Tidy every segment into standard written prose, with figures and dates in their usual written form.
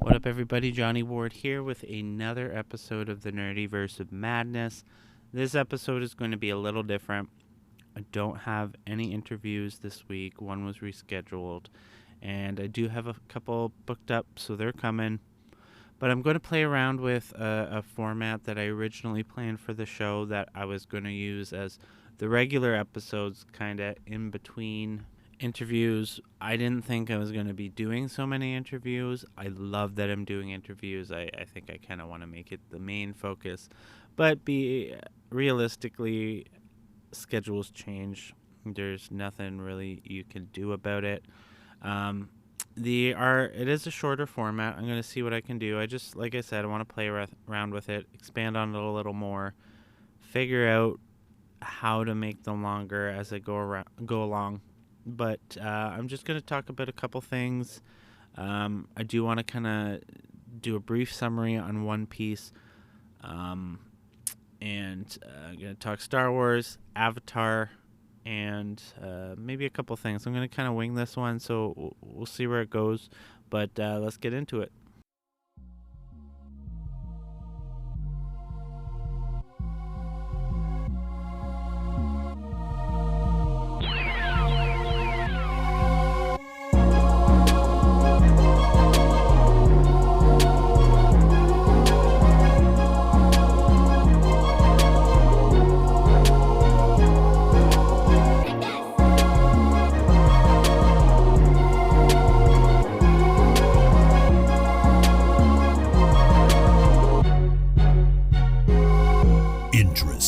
What up, everybody? Johnny Ward here with another episode of the Nerdyverse of Madness. This episode is going to be a little different. I don't have any interviews this week. One was rescheduled, and I do have a couple booked up, so they're coming. But I'm going to play around with a format that I originally planned for the show that I was going to use as the regular episodes, kind of in between interviews. I didn't think I was going to be doing so many interviews. I love that I'm doing interviews. I think I kind of want to make it the main focus. But realistically, schedules change. There's nothing really you can do about it. It is a shorter format. I'm going to see what I can do. Like I said, I want to play around with it, expand on it a little more, figure out how to make them longer as I go along. But I'm just going to talk about a couple things. I do want to kind of do a brief summary on One Piece. And I'm going to talk Star Wars, Avatar, and maybe a couple things. I'm going to kind of wing this one, so we'll see where it goes. But let's get into it.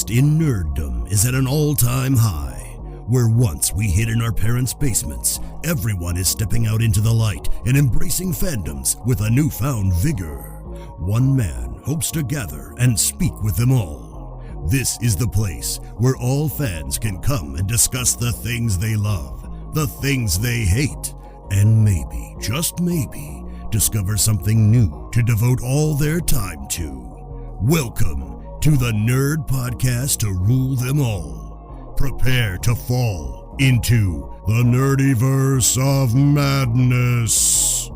In nerddom is at an all-time high. Where once we hid in our parents' basements, everyone is stepping out into the light and embracing fandoms with a newfound vigor. One man hopes to gather and speak with them all. This is the place where all fans can come and discuss the things they love, the things they hate, and maybe, just maybe, discover something new to devote all their time to. Welcome to the Nerd Podcast to rule them all. Prepare to fall into the Nerdyverse of Madness.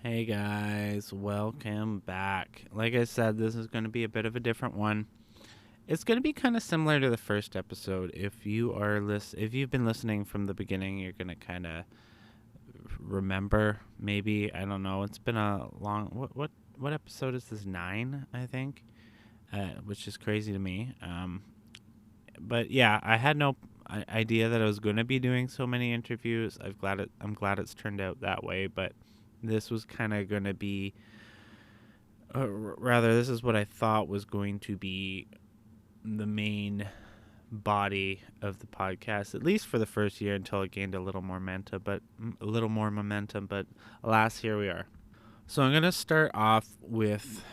Hey guys, welcome back. Like I said, this is going to be a bit of a different one. It's going to be kind of similar to the first episode. If you've been listening from the beginning, you're going to kind of remember, maybe. I don't know. It's been a long... What episode is this? 9, I think? Which is crazy to me. But yeah, I had no idea that I was going to be doing so many interviews. I'm glad it's turned out that way, but this was kind of going to be... this is what I thought was going to be the main body of the podcast, at least for the first year, until it gained a little more momentum, but alas, here we are. So I'm going to start off with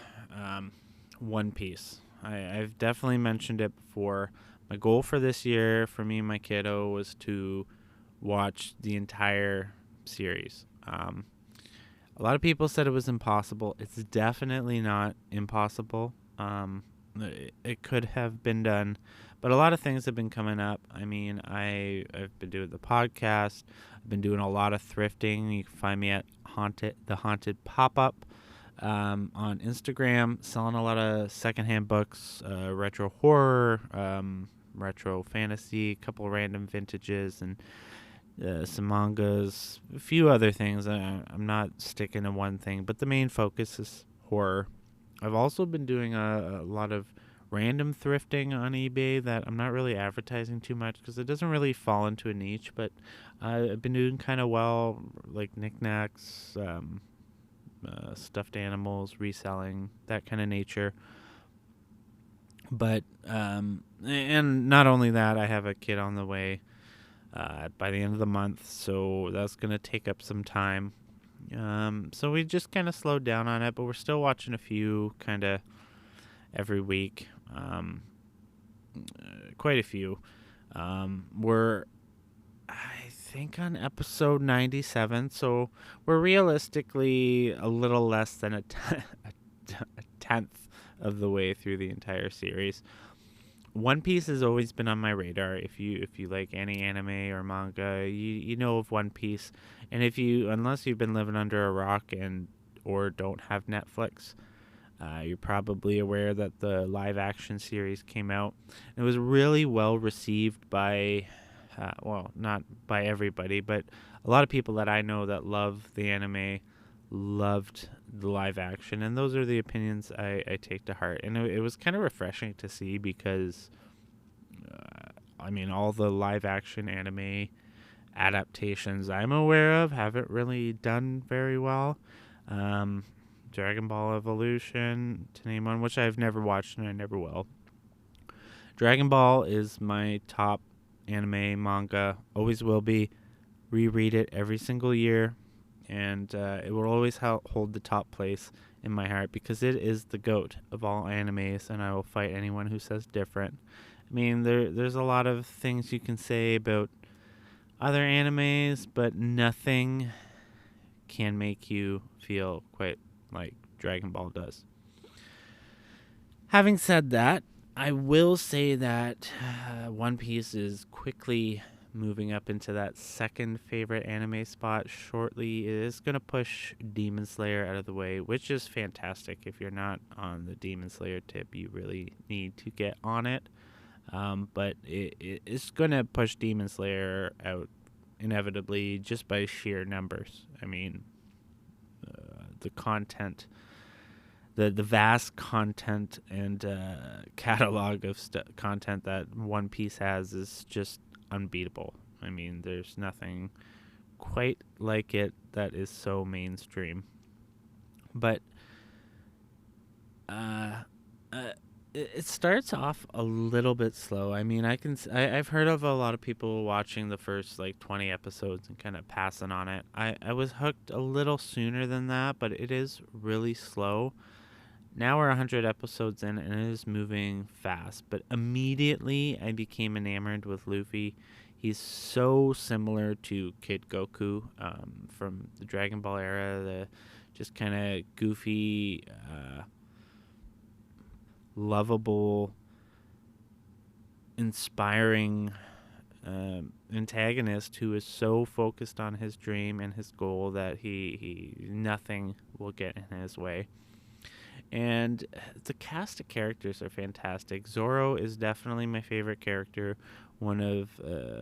One Piece. I've definitely mentioned it before. My goal for this year, for me and my kiddo, was to watch the entire series. A lot of people said it was impossible. It's definitely not impossible. It could have been done, but a lot of things have been coming up. I mean, I've been doing the podcast. I've been doing a lot of thrifting. You can find me at the Haunted Pop-Up on Instagram, selling a lot of secondhand books, retro horror, retro fantasy, a couple random vintages, and some mangas, a few other things. I'm not sticking to one thing, but the main focus is horror. I've also been doing a lot of random thrifting on eBay that I'm not really advertising too much because it doesn't really fall into a niche, but I've been doing kind of well, like knickknacks, stuffed animals, reselling, that kind of nature. But, and not only that, I have a kid on the way by the end of the month, so that's going to take up some time. So we just kind of slowed down on it, but we're still watching a few kind of every week. Quite a few. We're, I think, on episode 97, so we're realistically a little less than a tenth of the way through the entire series. One Piece has always been on my radar. If you like any anime or manga, you know of One Piece. And unless you've been living under a rock and or don't have Netflix, you're probably aware that the live action series came out. It was really well received by, not by everybody, but a lot of people that I know that love the anime loved the live action. And those are the opinions I take to heart. And it was kind of refreshing to see because, all the live action anime adaptations I'm aware of haven't really done very well. Dragon Ball Evolution, to name one, which I've never watched and I never will. Dragon Ball is my top anime manga, always will be. Reread it every single year, and it will always hold the top place in my heart because it is the GOAT of all animes, and I will fight anyone who says different. There's a lot of things you can say about other animes, but nothing can make you feel quite like Dragon Ball does. Having said that, I will say that One Piece is quickly moving up into that second favorite anime spot shortly. It is going to push Demon Slayer out of the way, which is fantastic. If you're not on the Demon Slayer tip, you really need to get on it. But it's going to push Demon Slayer out inevitably just by sheer numbers. The content, the vast content and catalog of content that One Piece has is just unbeatable. There's nothing quite like it that is so mainstream. But it starts off a little bit slow. I've heard of a lot of people watching the first 20 episodes and kind of passing on it. I was hooked a little sooner than that, but it is really slow. Now we're 100 episodes in and it is moving fast, but immediately I became enamored with Luffy. He's so similar to Kid Goku from the Dragon Ball era, the just kind of goofy, lovable, inspiring antagonist who is so focused on his dream and his goal that he nothing will get in his way. And the cast of characters are fantastic. Zoro is definitely my favorite character, one of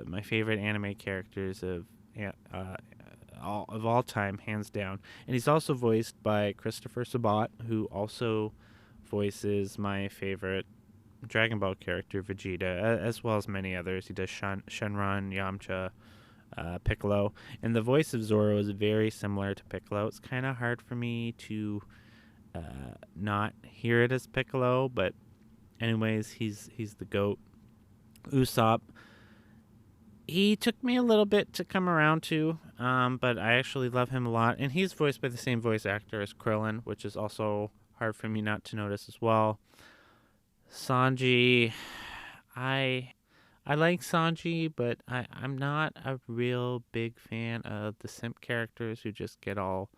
my favorite anime characters of all time, hands down. And he's also voiced by Christopher Sabat, who also voices my favorite Dragon Ball character, Vegeta, as well as many others. He does Shenron, Yamcha, Piccolo. And the voice of Zoro is very similar to Piccolo. It's kind of hard for me to not hear it as Piccolo, but anyways, he's the GOAT. Usopp, he took me a little bit to come around to, but I actually love him a lot, and he's voiced by the same voice actor as Krillin, which is also hard for me not to notice as well. Sanji, I like Sanji, but I'm not a real big fan of the simp characters who just get all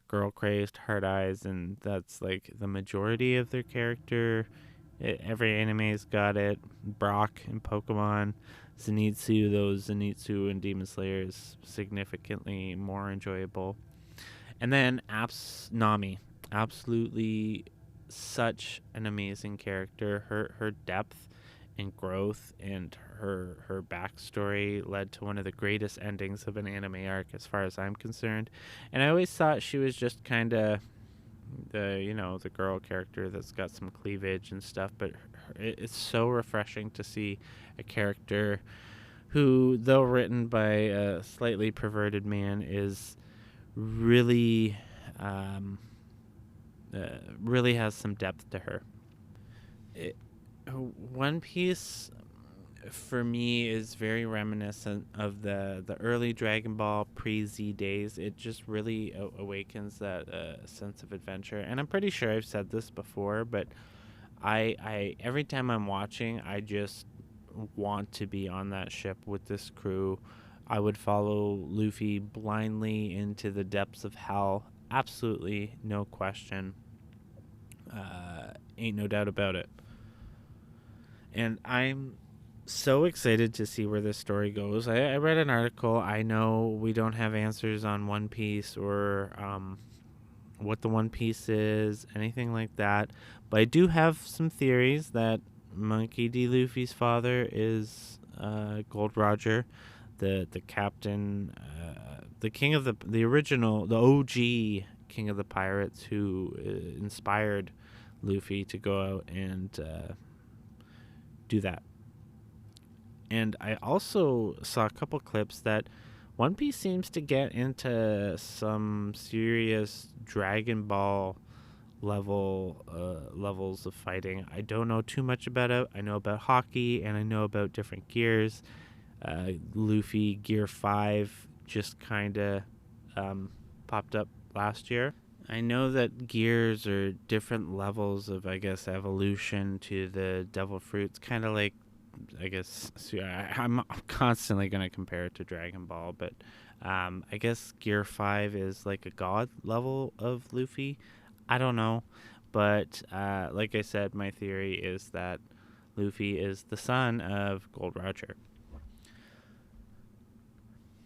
girl crazed, hard eyes, and that's the majority of their character. Every anime's got it. Brock in Pokemon, Zenitsu and Demon Slayer is significantly more enjoyable. And then Nami, absolutely such an amazing character. Her depth and growth and her backstory led to one of the greatest endings of an anime arc as far as I'm concerned. And I always thought she was just kind of the girl character that's got some cleavage and stuff, but it's so refreshing to see a character who, though written by a slightly perverted man, is really really has some depth to her. One Piece for me is very reminiscent of the early Dragon Ball pre-Z days. It just really awakens that sense of adventure. And I'm pretty sure I've said this before, but I every time I'm watching, I just want to be on that ship with this crew. I would follow Luffy blindly into the depths of hell. Absolutely no question. Ain't no doubt about it. And I'm so excited to see where this story goes. I read an article. I know we don't have answers on One Piece or what the One Piece is, anything like that. But I do have some theories that Monkey D. Luffy's father is Gold Roger, the captain, the king of the original, the OG king of the pirates who inspired Luffy to go out and do that. And I also saw a couple clips that One Piece seems to get into some serious Dragon Ball levels of fighting. I don't know too much about it. I know about hockey and I know about different gears. Luffy Gear 5 just kind of popped up last year. I know that gears are different levels of, I guess, evolution to the devil fruits, kind of like, I guess, I'm constantly going to compare it to Dragon Ball, but I guess Gear 5 is like a god level of Luffy. I don't know, but like I said, my theory is that Luffy is the son of Gold Roger.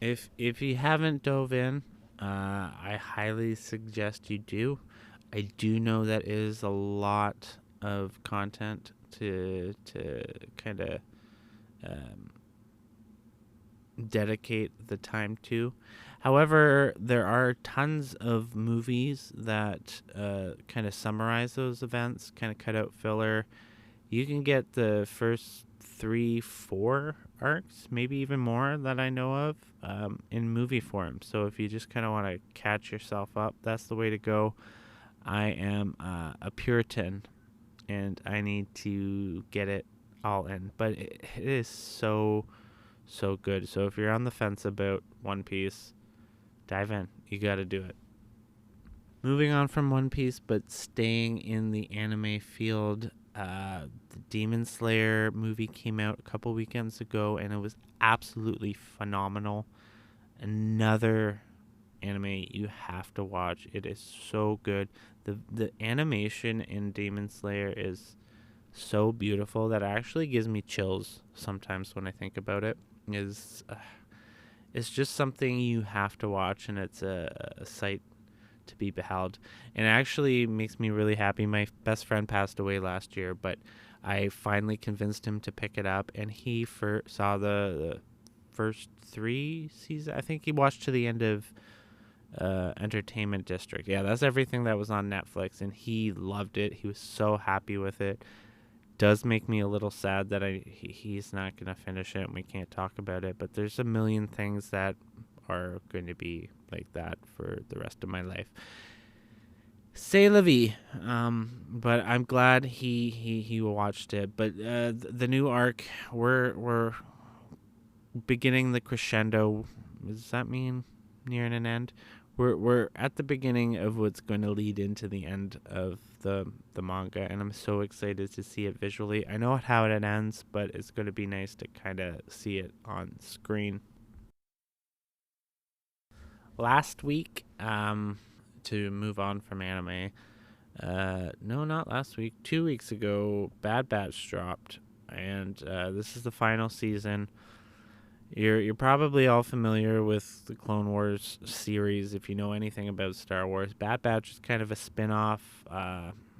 If you haven't dove in, I highly suggest you do. I do know that is a lot of content to kind of um, dedicate the time to. However, there are tons of movies that kind of summarize those events, kind of cut out filler. You can get the first 3, 4 arcs, maybe even more that I know of, in movie form. So if you just kind of want to catch yourself up, that's the way to go. I am a Puritan, and I need to get it all in. But it is so good. So if you're on the fence about One Piece, dive in. You got to do it. Moving on from One Piece, but staying in the anime field, the Demon Slayer movie came out a couple weekends ago, and it was absolutely phenomenal. Another anime you have to watch. It is so good. The animation in Demon Slayer is so beautiful that it actually gives me chills sometimes when I think about it. It's just something you have to watch, and it's a sight to be beheld. And it actually makes me really happy. My best friend passed away last year, but I finally convinced him to pick it up, and he saw the first 3 seasons. I think he watched to the end of Entertainment District. Yeah, that's everything that was on Netflix, and he loved it. He was so happy with it. Does make me a little sad that he's not going to finish it and we can't talk about it, but there's a million things that are going to be like that for the rest of my life. C'est la vie. But I'm glad he watched it. But the new arc, we're beginning the crescendo. Does that mean nearing an end? We're at the beginning of what's going to lead into the end of the manga, and I'm so excited to see it visually. I know how it ends, but it's going to be nice to kind of see it on screen. Last week, to move on from anime, no, not last week, 2 weeks ago, Bad Batch dropped, and this is the final season. You're probably all familiar with the Clone Wars series if you know anything about Star Wars. Bad Batch is kind of a spin-off,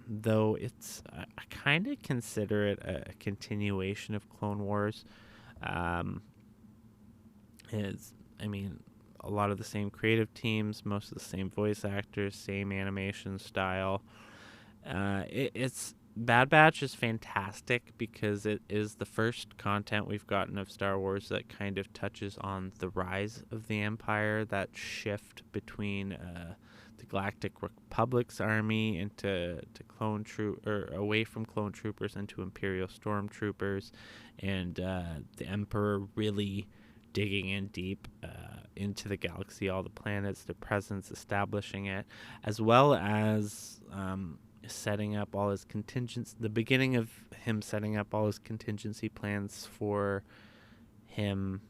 though I kind of consider it a continuation of Clone Wars. I mean, a lot of the same creative teams, most of the same voice actors, same animation style. It's Bad Batch is fantastic because it is the first content we've gotten of Star Wars that kind of touches on the rise of the Empire, that shift between the Galactic Republic's army into away from clone troopers into Imperial stormtroopers, and the Emperor really digging in deep into the galaxy, all the planets, their presence, establishing it, as well as setting up all his the beginning of him setting up all his contingency plans for him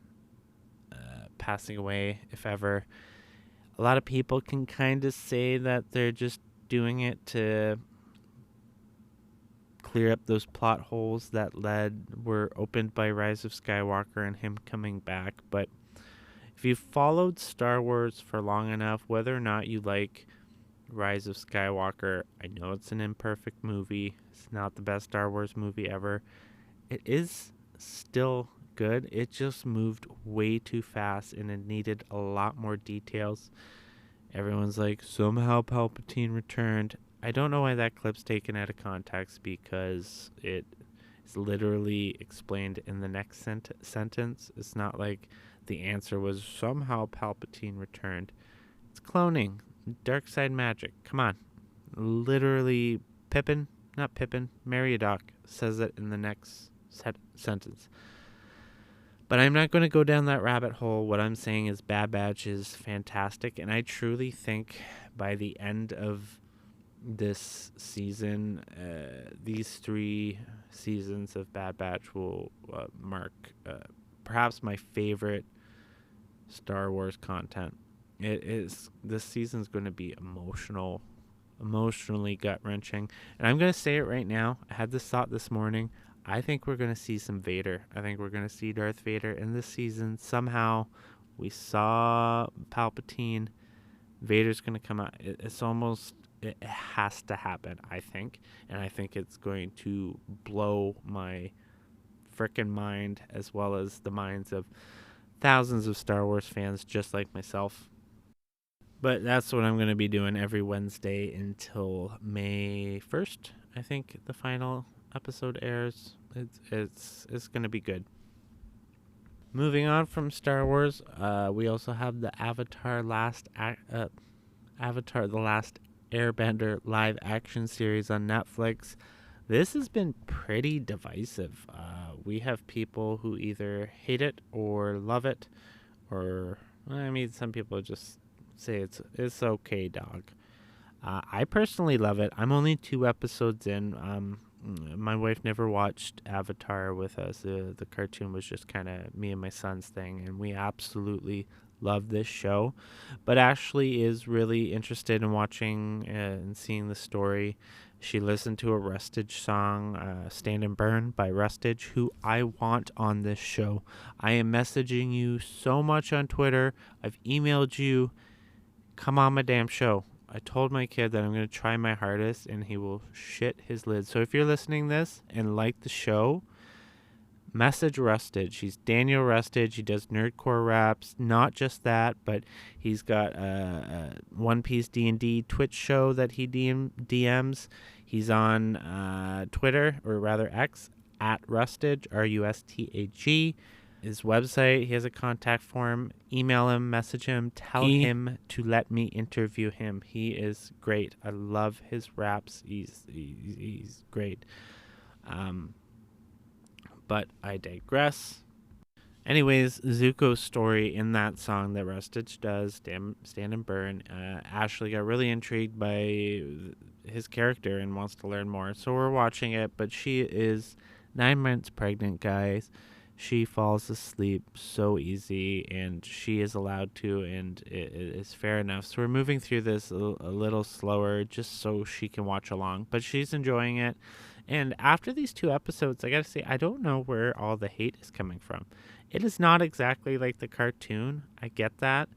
passing away, if ever. A lot of people can kind of say that they're just doing it to clear up those plot holes that were opened by Rise of Skywalker and him coming back. But if you followed Star Wars for long enough, whether or not you like Rise of Skywalker, I know it's an imperfect movie. It's not the best Star Wars movie ever. It is still good. It just moved way too fast and it needed a lot more details. Everyone's like, somehow Palpatine returned. I don't know why that clip's taken out of context because it is literally explained in the next sentence. It's not like the answer was somehow Palpatine returned. It's cloning. Dark side magic. Come on. Literally, Meriadoc says it in the next sentence. But I'm not going to go down that rabbit hole. What I'm saying is Bad Batch is fantastic, and I truly think by the end of this season, these 3 seasons of Bad Batch will mark perhaps my favorite Star Wars content. This season's going to be emotionally gut-wrenching, and I'm going to say it right now. I had this thought this morning. I think we're going to see some Vader. I think we're going to see Darth Vader in this season. Somehow, we saw Palpatine. Vader's going to come out. It has to happen, I think. And I think it's going to blow my frickin' mind, as well as the minds of thousands of Star Wars fans just like myself. But that's what I'm going to be doing every Wednesday until May 1st. I think the final episode airs. It's going to be good. Moving on from Star Wars, we also have the Avatar The Last Airbender live action series on Netflix. This has been pretty divisive. We have people who either hate it or love it, or some people just say it's okay, dog. I personally love it. I'm only 2 episodes in. My wife never watched Avatar with us. The cartoon was just kind of me and my son's thing, and we absolutely love this show. But Ashley is really interested in watching and seeing the story. She listened to a Rustage song, Stand and Burn by Rustage, who I want on this show. I am messaging you so much on Twitter. I've emailed you. Come on my damn show. I told my kid that I'm going to try my hardest and he will shit his lid. So if you're listening to this and like the show, message Rustage. He's Daniel Rustage. He does nerdcore raps. Not just that, but he's got a One Piece D&D Twitch show that he DMs. He's on Twitter, or rather X, at Rustage, Rustage. His website, he has a contact form. Email him, message him, tell him to let me interview him. He is great. I love his raps. He's great. But I digress. Anyways, Zuko's story in that song that Rustage does, Stand and Burn, Ashley got really intrigued by his character and wants to learn more. So we're watching it, but she is 9 months pregnant, guys. She falls asleep so easy, and she is allowed to, and it is fair enough. So we're moving through this a little slower just so she can watch along, but she's enjoying it. And after these 2 episodes, I gotta say, I don't know where all the hate is coming from. It is not exactly like the cartoon. I get that.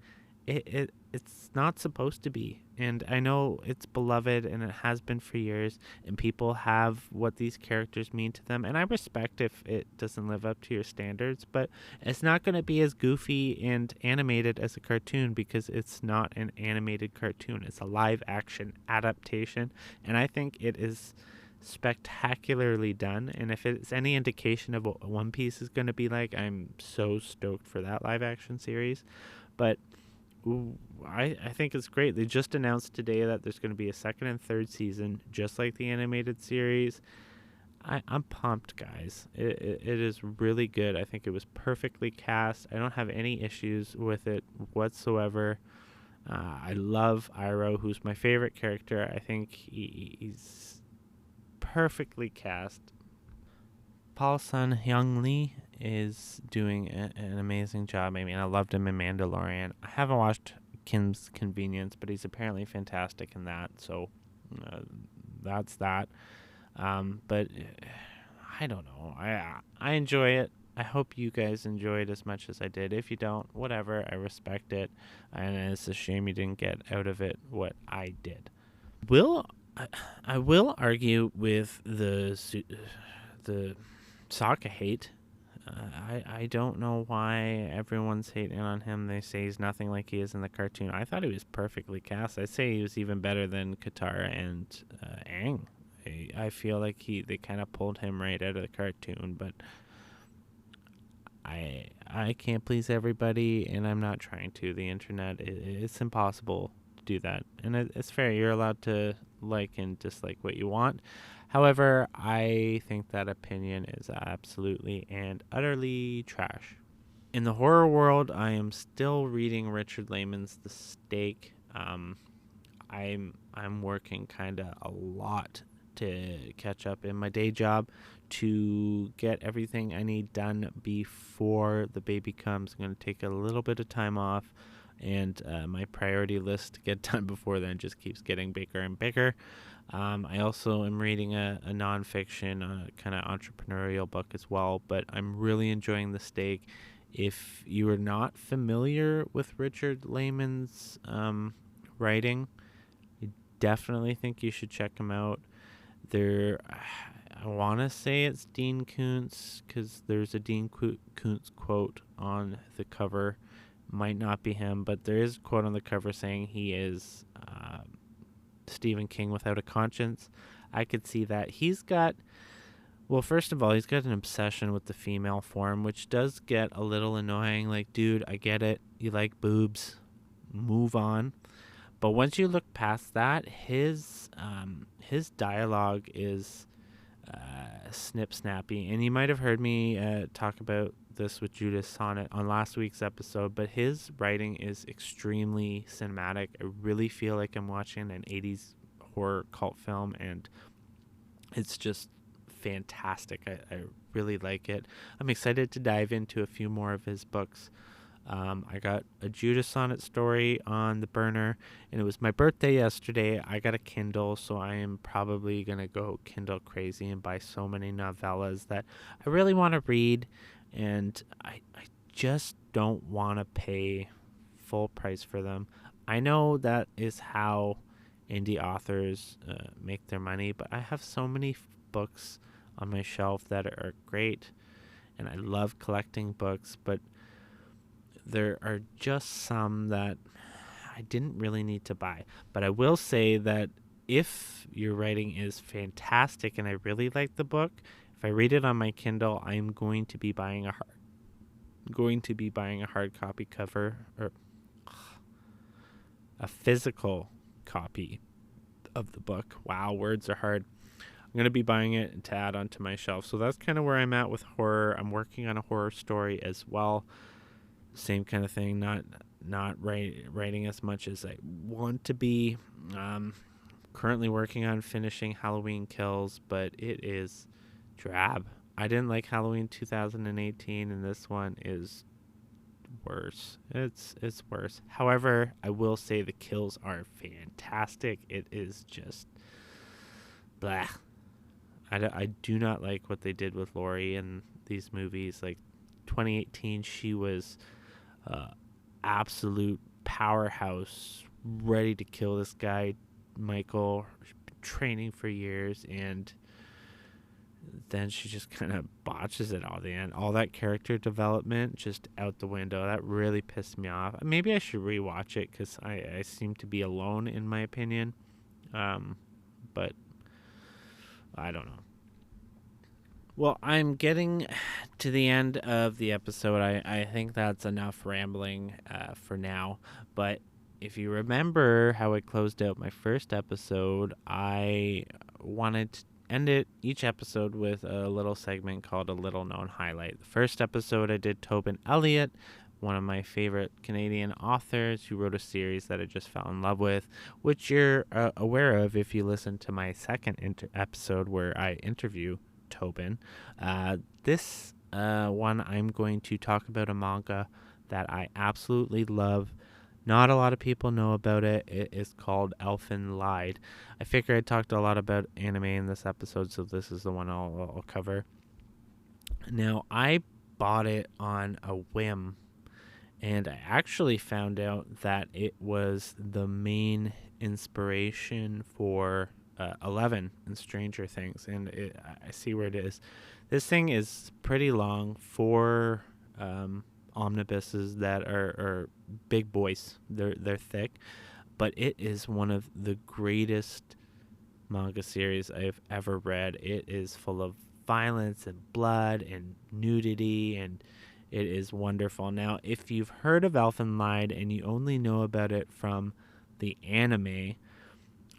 It's not supposed to be. And I know it's beloved and it has been for years, and people have what these characters mean to them. And I respect if it doesn't live up to your standards, but it's not going to be as goofy and animated as a cartoon because it's not an animated cartoon. It's a live action adaptation. And I think it is spectacularly done, and if it's any indication of what One Piece is going to be like, I'm so stoked for that live action series. But I think it's great. They just announced today that there's going to be a 2nd and 3rd season, just like the animated series. I'm pumped, guys. It is really good. I think it was perfectly cast. I don't have any issues with it whatsoever. I love Iroh, who's my favorite character. I think he's perfectly cast. Paul Sun-Hyung Lee is doing an amazing job. I mean, I loved him in Mandalorian. I haven't watched Kim's Convenience, but he's apparently fantastic in that. So that's that. But I don't know. I enjoy it. I hope you guys enjoy it as much as I did. If you don't, whatever, I respect it, and it's a shame you didn't get out of it what I did. Will I, I will argue with the Sokka hate. I don't know why everyone's hating on him. They say he's nothing like he is in the cartoon. I thought he was perfectly cast. I'd say he was even better than Katara and Aang. I feel like they kind of pulled him right out of the cartoon, but I can't please everybody, and I'm not trying to. The internet, it's impossible to do that, and it's fair. You're allowed to like and dislike what you want. However, I think that opinion is absolutely and utterly trash. In the horror world, I am still reading Richard Lehman's The Stake. I'm working kind of a lot to catch up in my day job to get everything I need done before the baby comes. I'm going to take a little bit of time off, and my priority list to get done before then just keeps getting bigger and bigger. I also am reading a nonfiction, kind of entrepreneurial book as well, but I'm really enjoying The Stake. If you are not familiar with Richard Lehman's writing, I definitely think you should check him out. I want to say it's Dean Koontz because there's a Dean Koontz quote on the cover. Might not be him, but there is a quote on the cover saying he is Stephen King without a conscience. I could see that. Well, first of all, he's got an obsession with the female form, which does get a little annoying. Like, dude, I get it. You like boobs. Move on. But once you look past that, his dialogue is snip snappy. And you might have heard me talk about this with Judas Sonnet on last week's episode, but his writing is extremely cinematic. I really feel like I'm watching an 80s horror cult film, and it's just fantastic. I really like it. I'm excited to dive into a few more of his books. I got a Judas Sonnet story on the burner, and it was my birthday yesterday. I got a Kindle, so I am probably going to go Kindle crazy and buy so many novellas that I really want to read, and I just don't want to pay full price for them. I know that is how indie authors make their money, but I have so many books on my shelf that are great, and I love collecting books, but there are just some that I didn't really need to buy. But I will say that if your writing is fantastic and I really like the book, if I read it on my Kindle, I'm going to be buying a hard copy cover, or a physical copy of the book. Wow, words are hard. I'm going to be buying it to add onto my shelf. So that's kind of where I'm at with horror. I'm working on a horror story as well. Same kind of thing, not writing as much as I want to be. Currently working on finishing Halloween Kills, but it is drab. I didn't like Halloween 2018, and this one is worse. It's worse. However, I will say the kills are fantastic. It is just blah. I do not like what they did with Laurie in these movies. Like 2018, she was absolute powerhouse, ready to kill this guy, Michael, training for years, and then she just kind of botches it all at the end. All that character development just out the window. That really pissed me off. Maybe I should rewatch it because I seem to be alone in my opinion. But I don't know. Well, I'm getting to the end of the episode. I think that's enough rambling for now. But if you remember how I closed out my first episode, I wanted to end each episode with a little segment called A Little Known Highlight. The first episode I did Tobin Elliott, one of my favorite Canadian authors who wrote a series that I just fell in love with, which you're aware of if you listen to my second episode where I interview Tobin. This one I'm going to talk about a manga that I absolutely love. Not a lot of people know about it. It is called Elfen Lied. I figure I talked a lot about anime in this episode, so this is the one I'll cover. Now, I bought it on a whim, and I actually found out that it was the main inspiration for 11 in Stranger Things, and I see where it is. This thing is pretty long, 4 omnibuses that are big boys. They're thick, but it is one of the greatest manga series I've ever read. It is full of violence and blood and nudity, and it is wonderful. Now, if you've heard of Elfen Lied and you only know about it from the anime,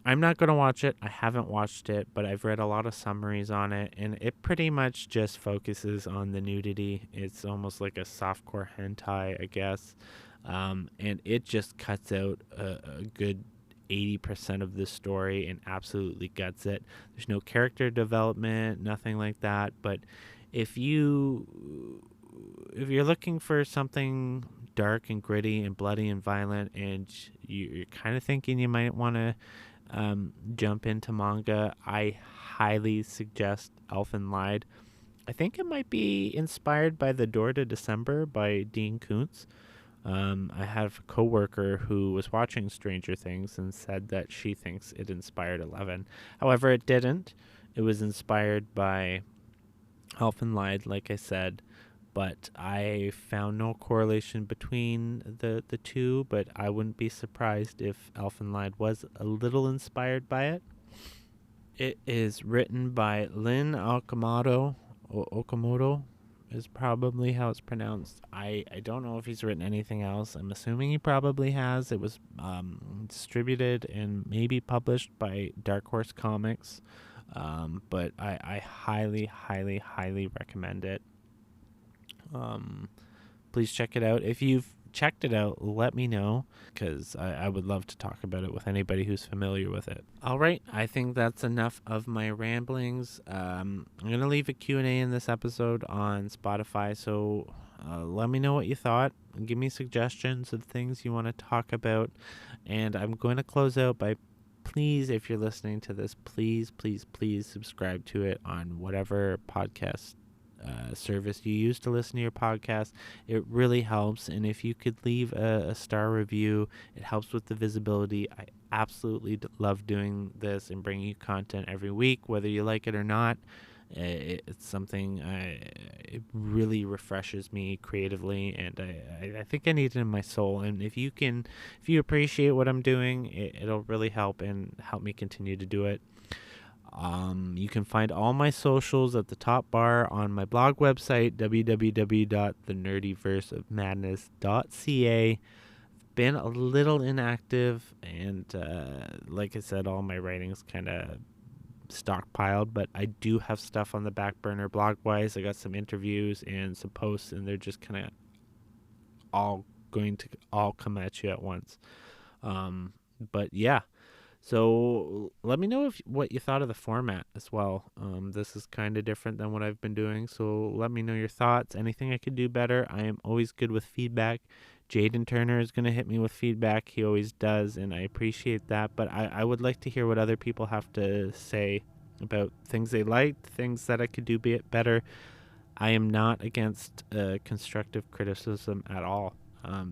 I'm not going to watch it. I haven't watched it, but I've read a lot of summaries on it, and it pretty much just focuses on the nudity. It's almost like a softcore hentai, I guess, and it just cuts out a good 80% of the story and absolutely guts it. There's no character development, nothing like that, but if you're looking for something dark and gritty and bloody and violent, and you're kind of thinking you might want to jump into manga, I highly suggest Elfen Lied. I think it might be inspired by The Door to December by Dean Koontz. I have a coworker who was watching Stranger Things and said that she thinks it inspired 11. However, it didn't. It was inspired by Elfen Lied, like I said, but I found no correlation between the two, but I wouldn't be surprised if Elfen Lied was a little inspired by it. It is written by Lin Okamoto. Okamoto is probably how it's pronounced. I don't know if he's written anything else. I'm assuming he probably has. It was distributed and maybe published by Dark Horse Comics, but I highly, highly, highly recommend it. Please check it out. If you've checked it out, let me know, because I would love to talk about it with anybody who's familiar with it. All right, I think that's enough of my ramblings. I'm going to leave a Q&A in this episode on Spotify, so let me know what you thought. Give me suggestions of things you want to talk about, and I'm going to close out by, please, if you're listening to this, please, please, please subscribe to it on whatever podcast service you use to listen to your podcast. It really helps, and if you could leave a star review, it helps with the visibility. I absolutely love doing this and bringing you content every week, whether you like it or not. It's something it really refreshes me creatively, and I think I need it in my soul. And if you appreciate what I'm doing, it'll really help and help me continue to do it. You can find all my socials at the top bar on my blog website, www.thenerdyverseofmadness.ca. Been a little inactive, and like I said, all my writing's kind of stockpiled, but I do have stuff on the back burner blog-wise. I got some interviews and some posts, and they're just kind of all going to all come at you at once. But yeah. So let me know what you thought of the format as well. This is kind of different than what I've been doing, so let me know your thoughts. Anything I could do better. I am always good with feedback. Jaden Turner is going to hit me with feedback. He always does, and I appreciate that. But I would like to hear what other people have to say about things they liked, things that I could do better. I am not against constructive criticism at all.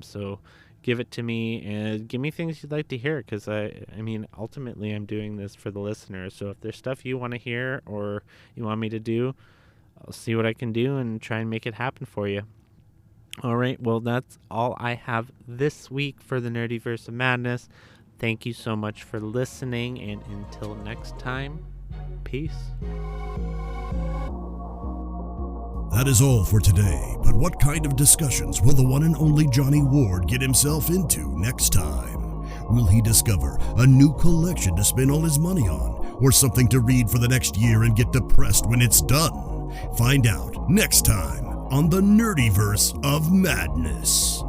So give it to me and give me things you'd like to hear, because I mean, ultimately I'm doing this for the listeners. So if there's stuff you want to hear or you want me to do, I'll see what I can do and try and make it happen for you. All right, well, that's all I have this week for the Nerdyverse of Madness. Thank you so much for listening, and until next time, peace. That is all for today, but what kind of discussions will the one and only Johnny Ward get himself into next time? Will he discover a new collection to spend all his money on, or something to read for the next year and get depressed when it's done? Find out next time on the Nerdyverse of Madness.